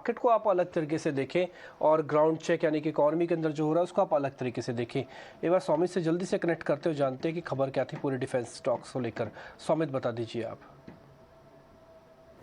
Market को आप अलग तरीके से देखें और ग्राउंड चेक यानी कि इकोनॉमी के अंदर जो हो रहा है उसको आप अलग तरीके से देखें। एक बार सौमित से जल्दी से कनेक्ट करते हो, जानते हैं कि खबर क्या थी पूरे डिफेंस स्टॉक्स को लेकर। सौमित बता दीजिए आप।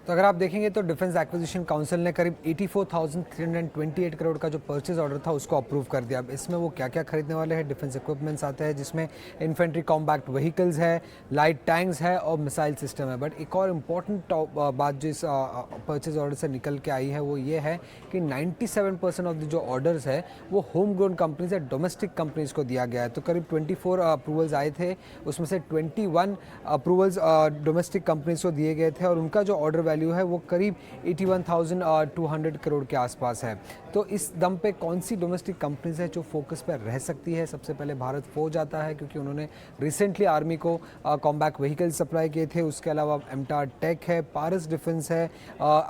तो अगर आप देखेंगे तो डिफेंस एक्विजिशन काउंसिल ने करीब 84,328 करोड़ का जो परचेज ऑर्डर था उसको अप्रूव कर दिया। अब इसमें वो क्या क्या खरीदने वाले हैं, डिफेंस इक्विपमेंट्स आते हैं जिसमें इन्फेंट्री कॉम्बैक्ट व्हीकल्स है, लाइट टैंक्स है और मिसाइल सिस्टम है। बट एक और इम्पॉर्टेंट बात जो इस परचेज ऑर्डर से निकल के आई है वो ये है कि 97% ऑफ द जो ऑर्डर्स है वो होम ग्रोन कंपनीज या डोमेस्टिक कंपनीज को दिया गया है। तो करीब 24 अप्रूवल्स आए थे, उसमें से 21 अप्रूवल्स डोमेस्टिक कंपनीज को दिए गए थे और उनका जो ऑर्डर वैल्यू है वो करीब 81,200 करोड़ के आसपास है। तो इस दम पे कौन सी डोमेस्टिक कंपनीज है जो फोकस पर रह सकती है? सबसे पहले भारत फौज आता है क्योंकि उन्होंने रिसेंटली आर्मी को कॉम्बैक्ट व्हीकल सप्लाई किए थे। उसके अलावा एमटार टेक है, पारस डिफेंस है,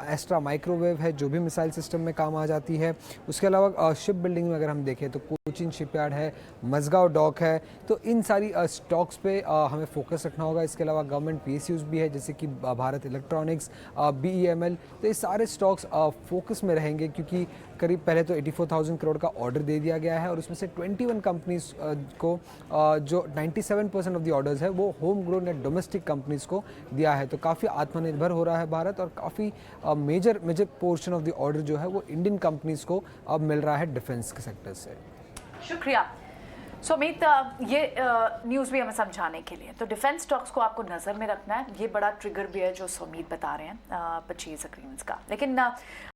एस्ट्रा माइक्रोवेव है जो भी मिसाइल सिस्टम में काम आ जाती है। उसके अलावा शिप बिल्डिंग में अगर हम देखें तो कोचिन शिपयार्ड है, मजगांव डॉक है। तो इन सारी स्टॉक्स पे हमें फोकस रखना होगा। इसके अलावा गवर्नमेंट पीएसयूज भी है जैसे कि भारत इलेक्ट्रॉनिक्स, बीईएमएल। तो ये सारे स्टॉक्स फोकस में रहेंगे क्योंकि करीब पहले तो 84,000 करोड़ का ऑर्डर दे दिया गया है और उसमें से 21 कंपनीज को जो 97% ऑफ द ऑर्डर्स है वो होम ग्रोन या डोमेस्टिक कंपनीज को दिया है। तो काफ़ी आत्मनिर्भर हो रहा है भारत और काफ़ी major portion of the order जो है वो इंडियन कंपनीज को अब मिल रहा है डिफेंस के सेक्टर से। शुक्रिया सुमित, ये न्यूज़ भी हमें समझाने के लिए। तो डिफेंस स्टॉक्स को आपको नज़र में रखना है, ये बड़ा ट्रिगर भी है जो सुमित बता रहे हैं परचेज एग्रीमेंट्स का। लेकिन